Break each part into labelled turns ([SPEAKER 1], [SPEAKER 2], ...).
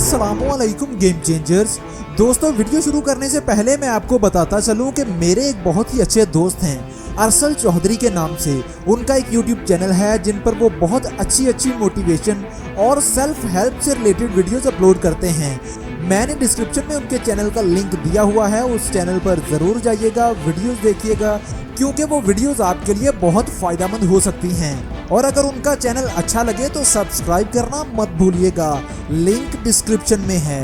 [SPEAKER 1] अस्सलामुअलैकुम game changers. दोस्तों, video शुरू करने से पहले मैं आपको बताता चलूं कि मेरे एक बहुत ही अच्छे दोस्त हैं अरसल चौधरी के नाम से। उनका एक यूट्यूब चैनल है जिन पर वो बहुत अच्छी मोटिवेशन और सेल्फ हेल्प से रिलेटेड वीडियोस अपलोड करते हैं। मैंने डिस्क्रिप्शन में उनके चैनल का लिंक दिया हुआ है, उस चैनल पर ज़रूर जाइएगा, वीडियोस देखिएगा, क्योंकि वो वीडियोस आपके लिए बहुत फ़ायदेमंद हो सकती हैं। और अगर उनका चैनल अच्छा लगे तो सब्सक्राइब करना मत भूलिएगा, लिंक डिस्क्रिप्शन में है।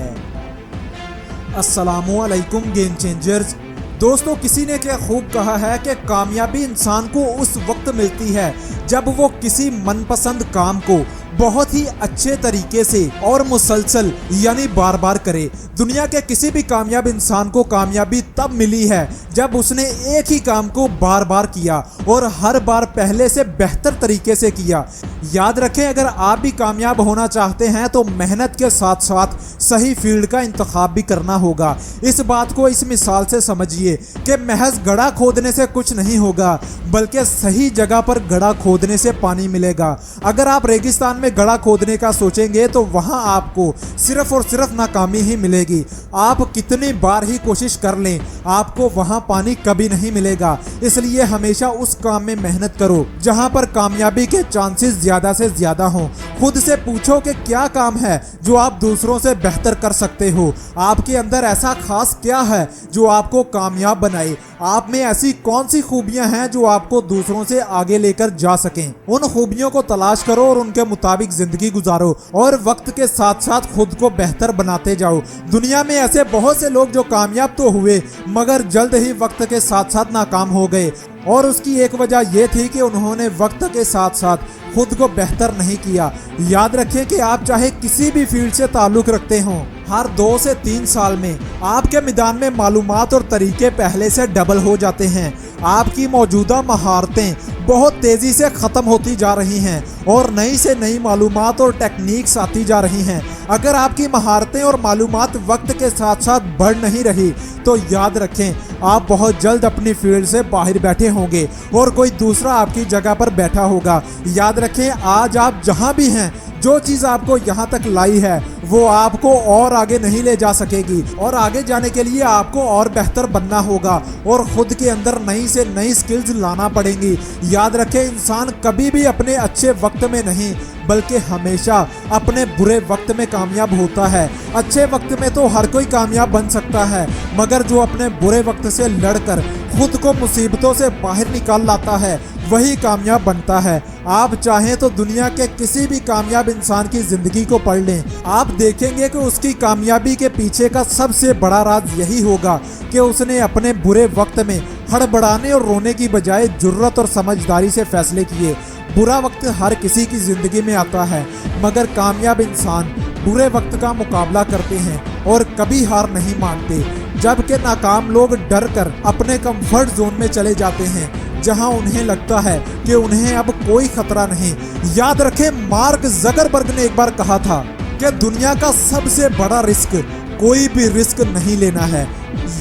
[SPEAKER 1] अस्सलामुअलैकुम गेम चेंजर्स। दोस्तों, किसी ने क्या खूब कहा है कि कामयाबी इंसान को उस वक्त मिलती है जब वो किसी मनपसंद काम को बहुत ही अच्छे तरीके से और मुसलसल यानी बार बार करे। दुनिया के किसी भी कामयाब इंसान को कामयाबी तब मिली है जब उसने एक ही काम को बार बार किया और हर बार पहले से बेहतर तरीके से किया। याद रखें, अगर आप भी कामयाब होना चाहते हैं तो मेहनत के साथ साथ सही फील्ड का इंतखाब भी करना होगा। इस बात को इस मिसाल से समझिए कि महज गड्ढा खोदने से कुछ नहीं होगा, बल्कि सही जगह पर गड्ढा खोदने से पानी मिलेगा। अगर आप रेगिस्तान में गड्ढा खोदने का सोचेंगे तो वहां आपको सिर्फ और सिर्फ नाकामी ही मिलेगी। आप कितनी बार ही कोशिश कर लें, आपको वहां पानी कभी नहीं मिलेगा। इसलिए हमेशा उस काम में मेहनत करो जहां पर कामयाबी के चांसेस ज्यादा से ज्यादा हों। खुद से पूछो कि क्या काम है जो आप दूसरों से बेहतर कर सकते हो। आपके अंदर ऐसा खास क्या है जो आपको कामयाब बनाए। आप में ऐसी कौन सी खूबियां हैं जो आपको दूसरों से आगे लेकर जा सकें। उन खूबियों को तलाश करो और उनके मुताबिक जिंदगी गुजारो और वक्त के साथ साथ खुद को बेहतर बनाते जाओ। दुनिया में ऐसे बहुत से लोग जो कामयाब तो हुए मगर जल्द ही वक्त के साथ साथ नाकाम हो गए, और उसकी एक वजह यह थी कि उन्होंने वक्त के साथ साथ खुद को बेहतर नहीं किया। याद रखें कि आप चाहे किसी भी फील्ड से ताल्लुक रखते हों, हर 2 से 3 साल में आपके मैदान में मालूमात और तरीके पहले से डबल हो जाते हैं। आपकी मौजूदा महारतें बहुत तेज़ी से ख़त्म होती जा रही हैं और नई से नई मालूमात और टेक्निक्स आती जा रही हैं। अगर आपकी महारतें और मालूमात वक्त के साथ साथ बढ़ नहीं रही तो याद रखें, आप बहुत जल्द अपनी फील्ड से बाहर बैठे होंगे और कोई दूसरा आपकी जगह पर बैठा होगा। याद रखें, आज आप जहां भी हैं, जो चीज़ आपको यहाँ तक लाई है वो आपको और आगे नहीं ले जा सकेगी, और आगे जाने के लिए आपको और बेहतर बनना होगा और खुद के अंदर नई से नई स्किल्स लाना पड़ेंगी। याद रखें, इंसान कभी भी अपने अच्छे वक्त में नहीं बल्कि हमेशा अपने बुरे वक्त में कामयाब होता है। अच्छे वक्त में तो हर कोई कामयाब बन सकता है, मगर जो अपने बुरे वक्त से लड़कर खुद को मुसीबतों से बाहर निकाल लाता है वही कामयाब बनता है। आप चाहें तो दुनिया के किसी भी कामयाब इंसान की जिंदगी को पढ़ लें, आप देखेंगे कि उसकी कामयाबी के पीछे का सबसे बड़ा राज यही होगा कि उसने अपने बुरे वक्त में हड़बड़ाने और रोने की बजाय जुर्रत और समझदारी से फैसले किए। बुरा वक्त हर किसी की जिंदगी में आता है, मगर कामयाब इंसान बुरे वक्त का मुकाबला करते हैं और कभी हार नहीं मानते, जबकि नाकाम लोग डर कर अपने कंफर्ट जोन में चले जाते हैं जहां उन्हें लगता है कि उन्हें अब कोई खतरा नहीं। याद रखें, मार्क ज़करबर्ग ने एक बार कहा था कि दुनिया का सबसे बड़ा रिस्क कोई भी रिस्क नहीं लेना है।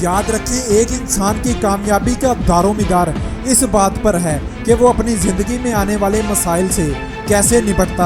[SPEAKER 1] याद रखें, एक इंसान की कामयाबी का दारोमदार इस बात पर है कि वो अपनी ज़िंदगी में आने वाले मसाइल से कैसे निपटता है।